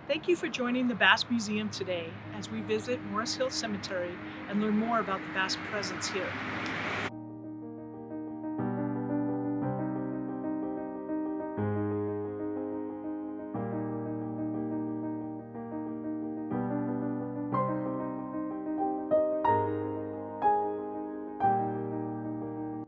Thank you for joining the Basque Museum today as we visit Morris Hill Cemetery and learn more about the Basque presence here.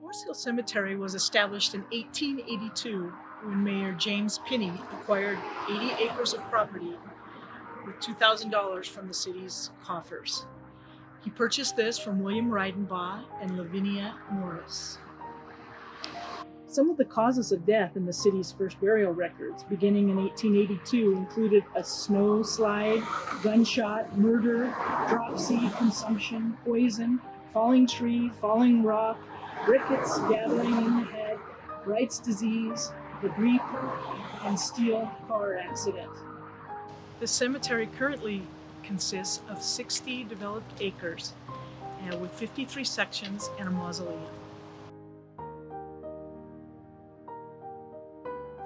Morris Hill Cemetery was established in 1882 when Mayor James Pinney acquired 80 acres of property with $2,000 from the city's coffers. He purchased this from William Reidenbaugh and Lavinia Morris. Some of the causes of death in the city's first burial records, beginning in 1882, included a snow slide, gunshot, murder, dropsy, consumption, poison, falling tree, falling rock, rickets gathering in the head, Bright's disease, the grief, and steel car accident. The cemetery currently consists of 60 developed acres with 53 sections and a mausoleum.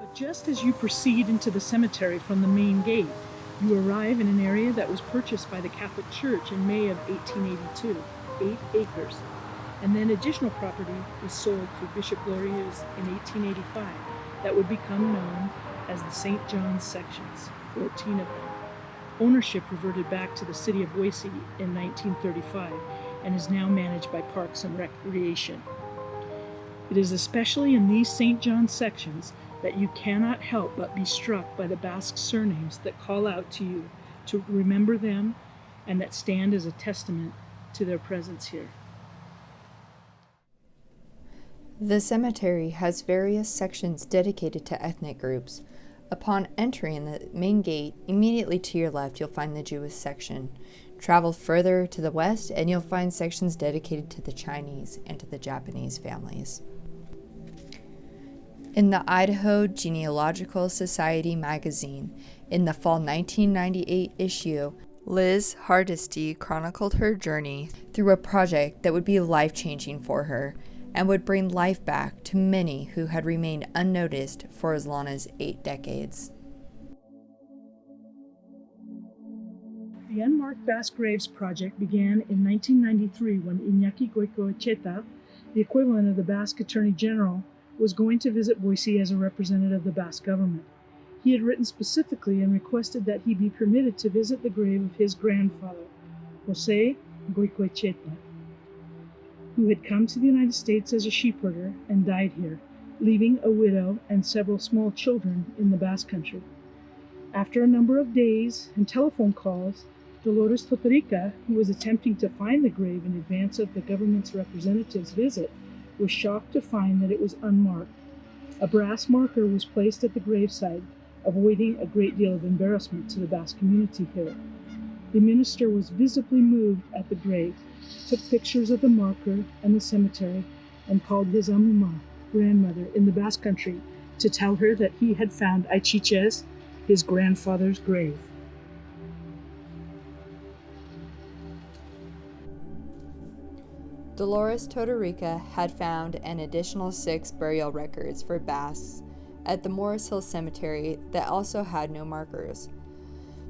But just as you proceed into the cemetery from the main gate, you arrive in an area that was purchased by the Catholic Church in May of 1882, 8 acres, and then additional property was sold to Bishop Glorieux in 1885 that would become known as the St. John's sections, 14 of them. Ownership reverted back to the city of Boise in 1935 and is now managed by Parks and Recreation. It is especially in these St. John sections that you cannot help but be struck by the Basque surnames that call out to you to remember them and that stand as a testament to their presence here. The cemetery has various sections dedicated to ethnic groups. Upon entering the main gate, immediately to your left you'll find the Jewish section. Travel further to the west and you'll find sections dedicated to the Chinese and to the Japanese families. In the Idaho Genealogical Society magazine, in the fall 1998 issue, Liz Hardesty chronicled her journey through a project that would be life-changing for her and would bring life back to many who had remained unnoticed for as long as 8 decades. The Unmarked Basque Graves project began in 1993 when Iñaki Goicoechea, the equivalent of the Basque Attorney General, was going to visit Boise as a representative of the Basque government. He had written specifically and requested that he be permitted to visit the grave of his grandfather, Jose Goicoechea, who had come to the United States as a sheepherder and died here, leaving a widow and several small children in the Basque Country. After a number of days and telephone calls, Dolores Totorica, who was attempting to find the grave in advance of the government's representative's visit, was shocked to find that it was unmarked. A brass marker was placed at the graveside, avoiding a great deal of embarrassment to the Basque community here. The minister was visibly moved at the grave, took pictures of the marker and the cemetery, and called his amuma, grandmother in the Basque Country, to tell her that he had found Aichiches, his grandfather's grave. Dolores Totorica had found an additional 6 burial records for Basques at the Morris Hill Cemetery that also had no markers.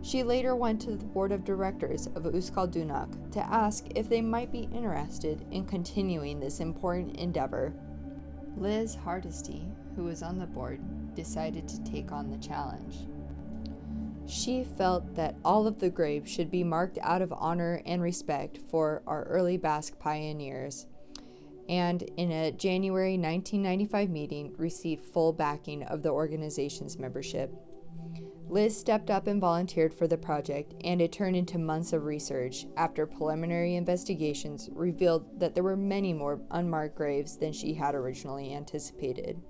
She later went to the board of directors of Euskaldunak to ask if they might be interested in continuing this important endeavor. Liz Hardesty, who was on the board, decided to take on the challenge. She felt that all of the graves should be marked out of honor and respect for our early Basque pioneers, and in a January 1995 meeting received full backing of the organization's membership. Liz stepped up and volunteered for the project, and it turned into months of research after preliminary investigations revealed that there were many more unmarked graves than she had originally anticipated.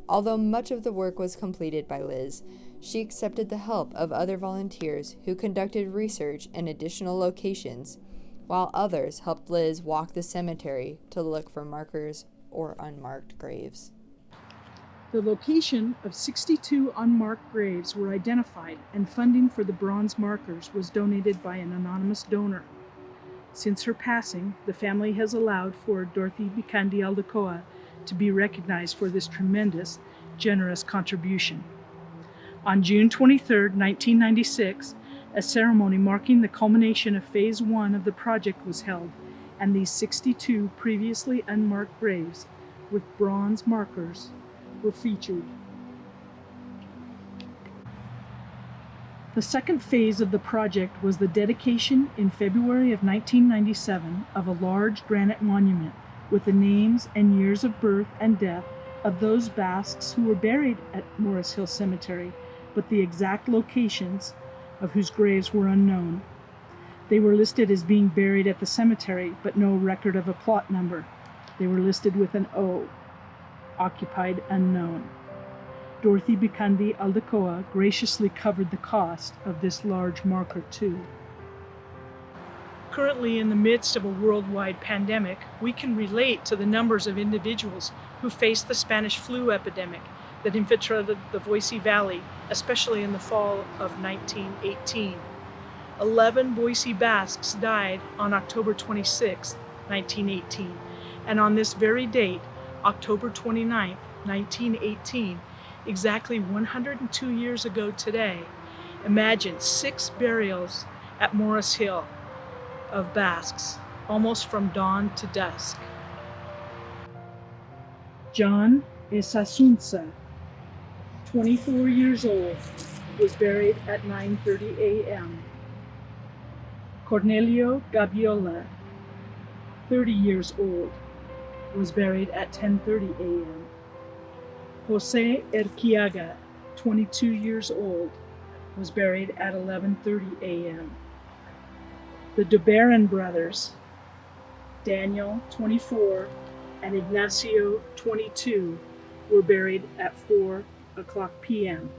Although much of the work was completed by Liz, she accepted the help of other volunteers who conducted research in additional locations, while others helped Liz walk the cemetery to look for markers or unmarked graves. The location of 62 unmarked graves were identified, and funding for the bronze markers was donated by an anonymous donor. Since her passing, the family has allowed for Dorothy Bikandi Aldecoa to be recognized for this tremendous, generous contribution. On June 23, 1996, a ceremony marking the culmination of Phase 1 of the project was held, and these 62 previously unmarked graves with bronze markers were featured. The second phase of the project was the dedication in February of 1997 of a large granite monument with the names and years of birth and death of those Basques who were buried at Morris Hill Cemetery, but the exact locations of whose graves were unknown. They were listed as being buried at the cemetery, but no record of a plot number. They were listed with an O, occupied unknown. Dorothy Bikundi Aldecoa graciously covered the cost of this large marker too. Currently, in the midst of a worldwide pandemic, we can relate to the numbers of individuals who faced the Spanish flu epidemic that infiltrated the Boise Valley, especially in the fall of 1918. 11 Boise Basques died on October 26, 1918, and on this very date, October 29, 1918, exactly 102 years ago today, imagine 6 burials at Morris Hill of Basques, almost from dawn to dusk. John Esasunza, 24 years old, was buried at 9:30 a.m. Cornelio Gabiola, 30 years old, was buried at 10:30 a.m. Jose Erquiaga, 22 years old, was buried at 11:30 a.m. The Duberan brothers, Daniel, 24, and Ignacio, 22, were buried at 4:00 p.m.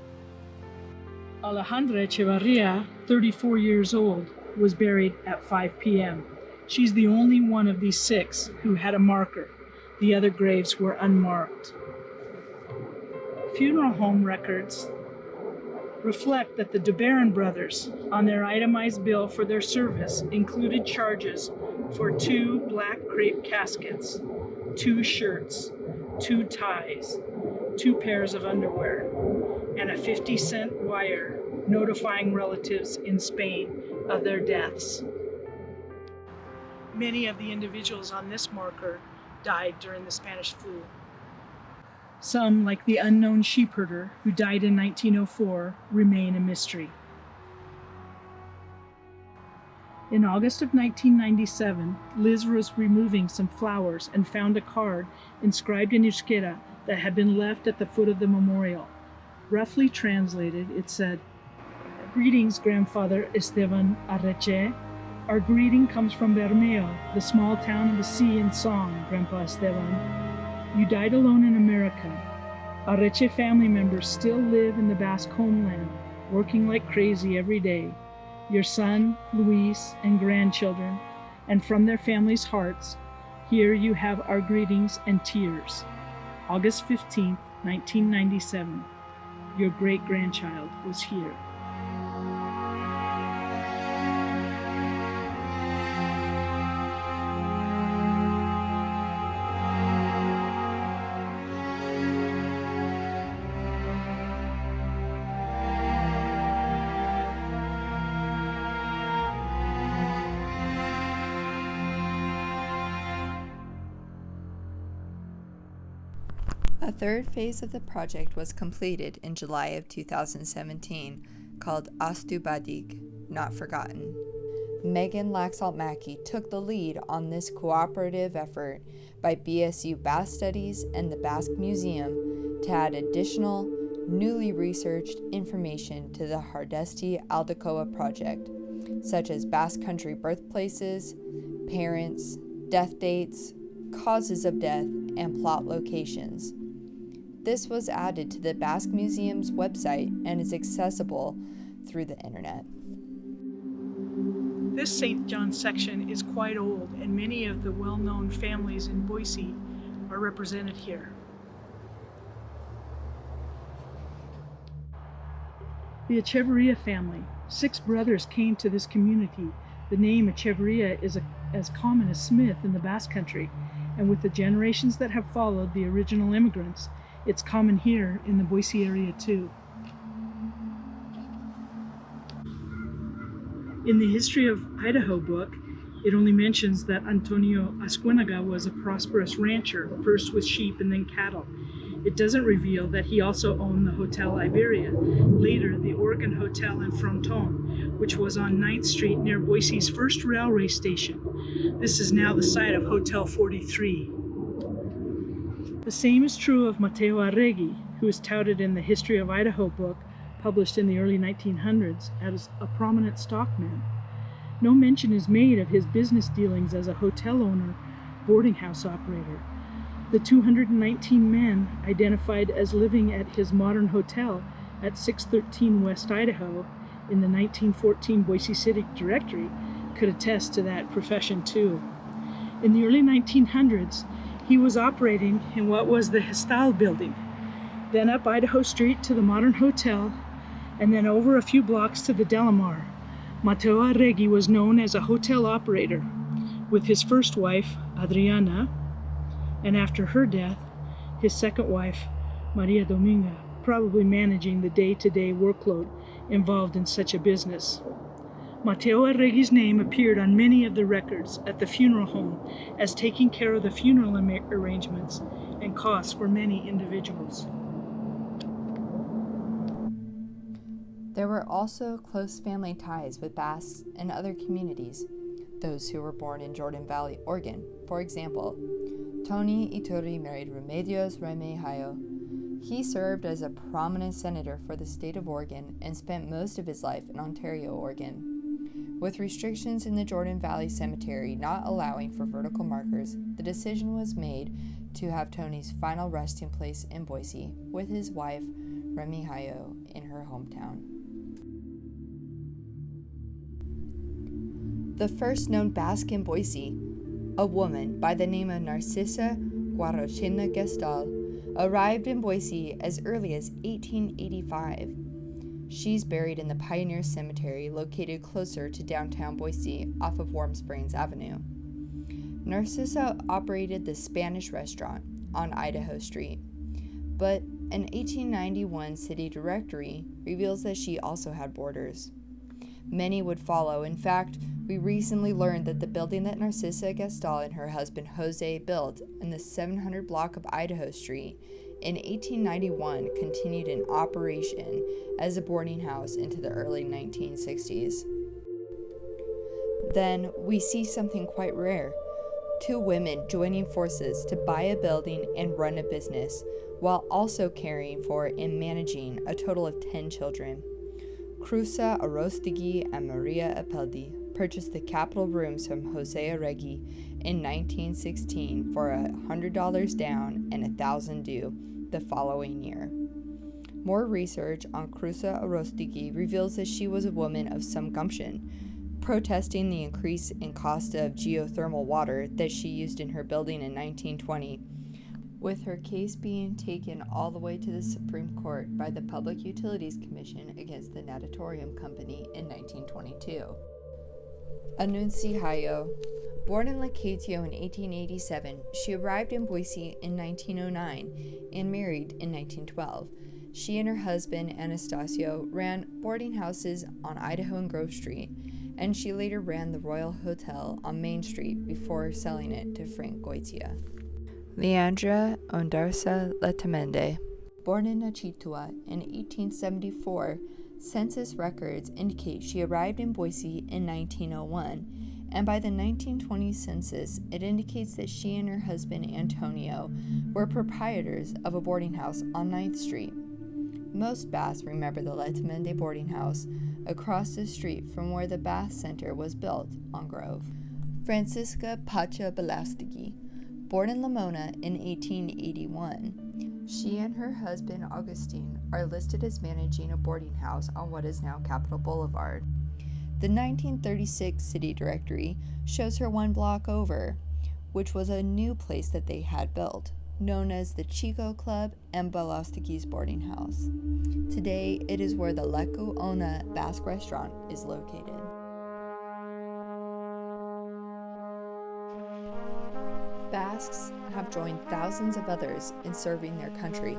Alejandra Echevarria, 34 years old, was buried at 5 p.m. She's the only one of these 6 who had a marker. The other graves were unmarked. Funeral home records reflect that the Duberan brothers, on their itemized bill for their service, included charges for 2 black crepe caskets, 2 shirts, 2 ties, 2 pairs of underwear, and a 50-cent wire notifying relatives in Spain of their deaths. Many of the individuals on this marker died during the Spanish flu. Some, like the unknown sheepherder who died in 1904, remain a mystery. In August of 1997, Liz was removing some flowers and found a card inscribed in Euskera that had been left at the foot of the memorial. Roughly translated, it said, "Greetings, Grandfather Esteban Arreche. Our greeting comes from Bermeo, the small town of the sea and song, Grandpa Esteban. You died alone in America. Arreche family members still live in the Basque homeland, working like crazy every day. Your son, Luis, and grandchildren, and from their families' hearts, here you have our greetings and tears. August 15, 1997. Your great-grandchild was here." A third phase of the project was completed in July of 2017, called Astu Badig, Not Forgotten. Megan Laxalt-Mackey took the lead on this cooperative effort by BSU Basque Studies and the Basque Museum to add additional, newly researched information to the Hardesti Aldecoa project, such as Basque country birthplaces, parents, death dates, causes of death, and plot locations. This was added to the Basque Museum's website and is accessible through the internet. This St. John section is quite old, and many of the well-known families in Boise are represented here. The Echevarria family. 6 brothers came to this community. The name Echevarria is as common as Smith in the Basque Country, and with the generations that have followed the original immigrants, it's common here in the Boise area too. In the History of Idaho book, it only mentions that Antonio Ascuénaga was a prosperous rancher, first with sheep and then cattle. It doesn't reveal that he also owned the Hotel Iberia, later the Oregon Hotel in Fronton, which was on 9th Street near Boise's first railway station. This is now the site of Hotel 43. The same is true of Mateo Arregui, who is touted in the History of Idaho book, published in the early 1900s, as a prominent stockman. No mention is made of his business dealings as a hotel owner, boarding house operator. The 219 men identified as living at his modern hotel at 613 West Idaho in the 1914 Boise City Directory could attest to that profession too. In the early 1900s, he was operating in what was the Gestal building, then up Idaho Street to the modern hotel, and then over a few blocks to the Delamar. Mateo Arregui was known as a hotel operator, with his first wife, Adriana, and after her death, his second wife, Maria Dominga, probably managing the day-to-day workload involved in such a business. Mateo Arregui's name appeared on many of the records at the funeral home as taking care of the funeral arrangements and costs for many individuals. There were also close family ties with Basques and other communities, those who were born in Jordan Valley, Oregon. For example, Tony Iturri married Remedios Remejayo. He served as a prominent senator for the state of Oregon and spent most of his life in Ontario, Oregon. With restrictions in the Jordan Valley Cemetery not allowing for vertical markers, the decision was made to have Tony's final resting place in Boise with his wife, Remejayo, in her hometown. The first known Basque in Boise, a woman by the name of Narcisa Guarochena Gestal, arrived in Boise as early as 1885. She's buried in the Pioneer Cemetery located closer to downtown Boise off of Warm Springs Avenue. Narcisa operated the Spanish restaurant on Idaho Street, but an 1891 city directory reveals that she also had boarders. Many would follow. In fact, we recently learned that the building that Narcisa Gestal and her husband Jose built in the 700 block of Idaho Street in 1891 continued in operation as a boarding house into the early 1960s. Then we see something quite rare. Two women joining forces to buy a building and run a business, while also caring for and managing a total of 10 children. Cruza Arostegui and Maria Apeldi purchased the Capitol rooms from Jose Arregui in 1916 for $100 down and $1,000 due the following year. More research on Cruza Arostegui reveals that she was a woman of some gumption, protesting the increase in cost of geothermal water that she used in her building in 1920, with her case being taken all the way to the Supreme Court by the Public Utilities Commission against the Natatorium Company in 1922. Anunciayo. Born in Lacatio in 1887, she arrived in Boise in 1909 and married in 1912. She and her husband, Anastasio, ran boarding houses on Idaho and Grove Street, and she later ran the Royal Hotel on Main Street before selling it to Frank Goitia. Leandra Ondarza Letamendi. Born in Nachitua in 1874, census records indicate she arrived in Boise in 1901, and by the 1920 census, it indicates that she and her husband Antonio were proprietors of a boarding house on 9th Street. Most Basques remember the Letamendi boarding house across the street from where the Basque Center was built on Grove. Francisca Pacha Belastegui. Born in Lamona in 1881, she and her husband Augustine are listed as managing a boarding house on what is now Capitol Boulevard. The 1936 city directory shows her one block over, which was a new place that they had built, known as the Chico Club and Belastegui's boarding house. Today, it is where the Leku Ona Basque restaurant is located. Basques have joined thousands of others in serving their country.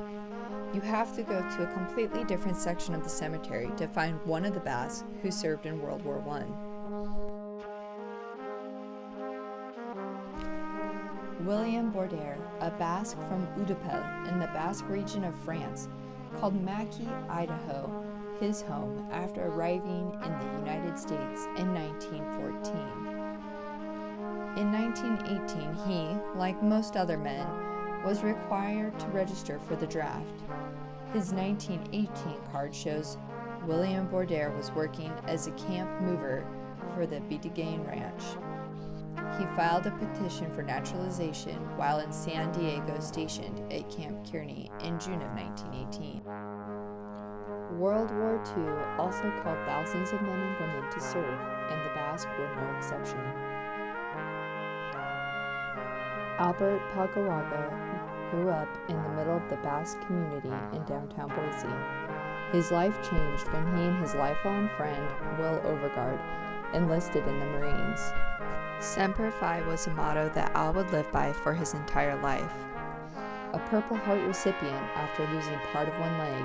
You have to go to a completely different section of the cemetery to find one of the Basques who served in World War I. William Bourdier, a Basque from Udapel in the Basque region of France, called Mackay, Idaho, his home after arriving in the United States in 1914. In 1918, he, like most other men, was required to register for the draft. His 1918 card shows William Bourdier was working as a camp mover for the Boudinghouses Ranch. He filed a petition for naturalization while in San Diego stationed at Camp Kearney in June of 1918. World War II also called thousands of men and women to serve, and the Basque were no exception. Albert Pagawaga grew up in the middle of the Basque community in downtown Boise. His life changed when he and his lifelong friend, Will Overgaard, enlisted in the Marines. Semper Fi was a motto that Al would live by for his entire life. A Purple Heart recipient after losing part of one leg,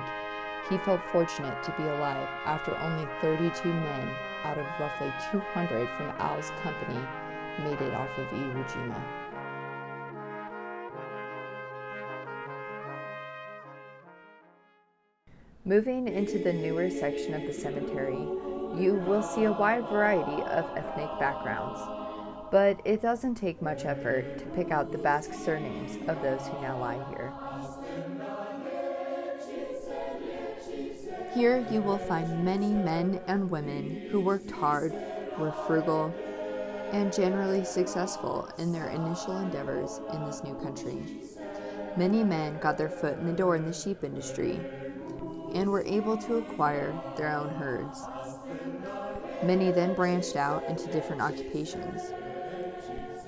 he felt fortunate to be alive after only 32 men out of roughly 200 from Al's company made it off of Iwo Jima. Moving into the newer section of the cemetery, you will see a wide variety of ethnic backgrounds, but it doesn't take much effort to pick out the Basque surnames of those who now lie here. Here you will find many men and women who worked hard, were frugal, and generally successful in their initial endeavors in this new country. Many men got their foot in the door in the sheep industry and were able to acquire their own herds. Many then branched out into different occupations.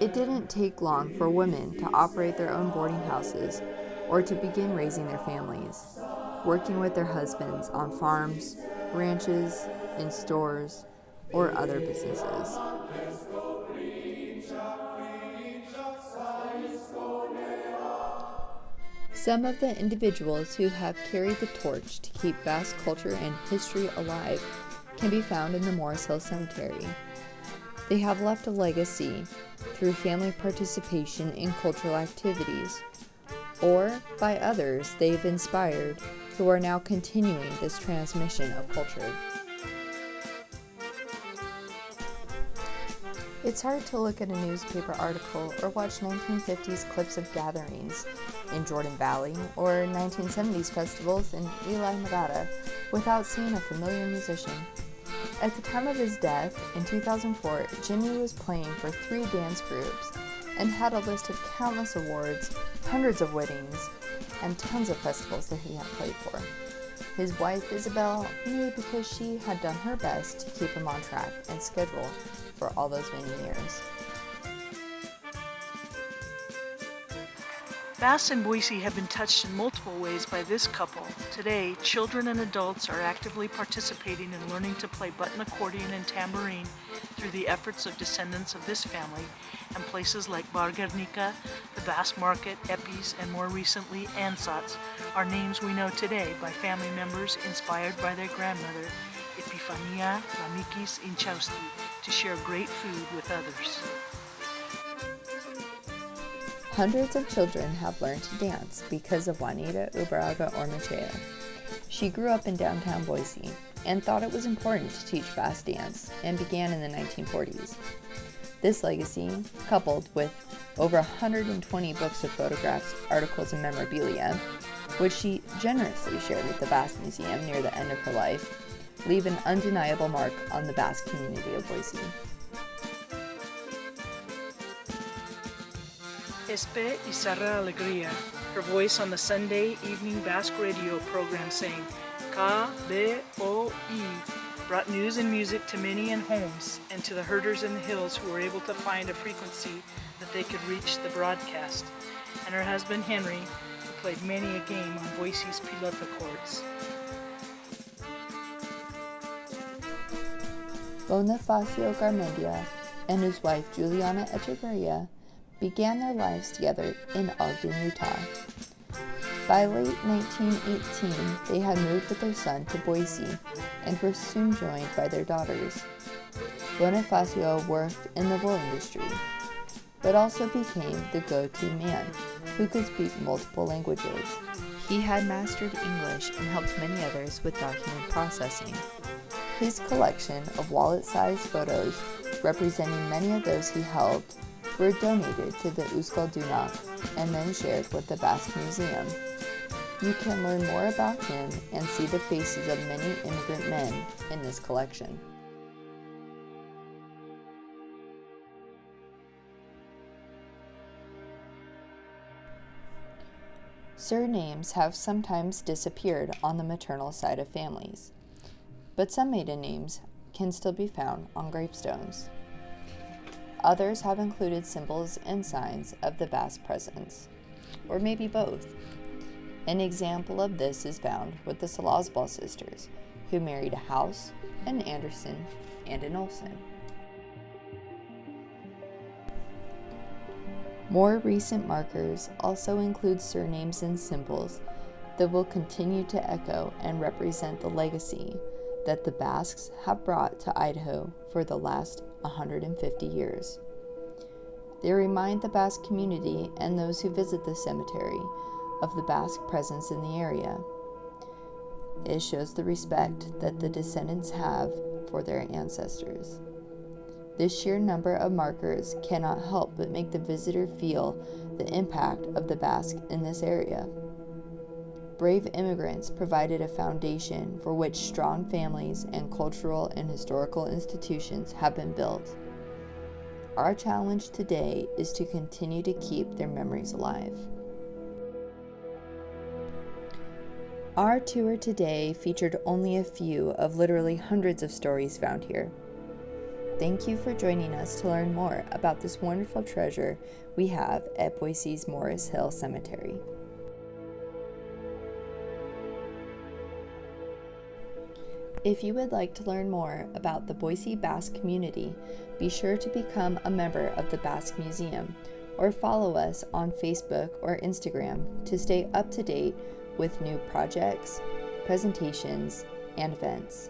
It didn't take long for women to operate their own boarding houses or to begin raising their families, working with their husbands on farms, ranches, in stores, or other businesses. Some of the individuals who have carried the torch to keep Basque culture and history alive can be found in the Morris Hill Cemetery. They have left a legacy through family participation in cultural activities, or by others they've inspired who are now continuing this transmission of culture. It's hard to look at a newspaper article or watch 1950s clips of gatherings in Jordan Valley or 1970s festivals in Ely, Nevada without seeing a familiar musician. At the time of his death, in 2004, Jimmy was playing for 3 dance groups and had a list of countless awards, hundreds of weddings, and tons of festivals that he had played for. His wife, Isabel, knew because she had done her best to keep him on track and schedule for all those many years. Basque and Boise have been touched in multiple ways by this couple. Today, children and adults are actively participating in learning to play button accordion and tambourine through the efforts of descendants of this family, and places like Bar Guernica, the Basque Market, Epis, and more recently Ansatz are names we know today by family members inspired by their grandmother, Epifania Lamikis Inchausti, to share great food with others. Hundreds of children have learned to dance because of Juanita Ubarraga Ormachea. She grew up in downtown Boise and thought it was important to teach Basque dance and began in the 1940s. This legacy, coupled with over 120 books of photographs, articles, and memorabilia, which she generously shared with the Basque Museum near the end of her life, leave an undeniable mark on the Basque community of Boise. Espe Isarra Alegria, her voice on the Sunday evening Basque radio program saying K-B-O-E, brought news and music to many in homes and to the herders in the hills who were able to find a frequency that they could reach the broadcast, and her husband Henry, who played many a game on Boise's pilota chords. Bonifacio Garmendia and his wife Juliana Echeverria began their lives together in Ogden, Utah. By late 1918, they had moved with their son to Boise and were soon joined by their daughters. Bonifacio worked in the wool industry. but also became the go-to man who could speak multiple languages. He had mastered English and helped many others with document processing. His collection of wallet-sized photos representing many of those he helped were donated to the Euskaldunak and then shared with the Basque Museum. You can learn more about him and see the faces of many immigrant men in this collection. Surnames have sometimes disappeared on the maternal side of families, but some maiden names can still be found on gravestones. Others have included symbols and signs of the Basque presence, or maybe both. An example of this is found with the Salazbal sisters, who married a House, an Anderson, and an Olsen. More recent markers also include surnames and symbols that will continue to echo and represent the legacy that the Basques have brought to Idaho for the last 150 years. They remind the Basque community and those who visit the cemetery of the Basque presence in the area. It shows the respect that the descendants have for their ancestors. This sheer number of markers cannot help but make the visitor feel the impact of the Basque in this area. Brave immigrants provided a foundation for which strong families and cultural and historical institutions have been built. Our challenge today is to continue to keep their memories alive. Our tour today featured only a few of literally hundreds of stories found here. Thank you for joining us to learn more about this wonderful treasure we have at Boise's Morris Hill Cemetery. If you would like to learn more about the Boise Basque community, be sure to become a member of the Basque Museum or follow us on Facebook or Instagram to stay up to date with new projects, presentations, and events.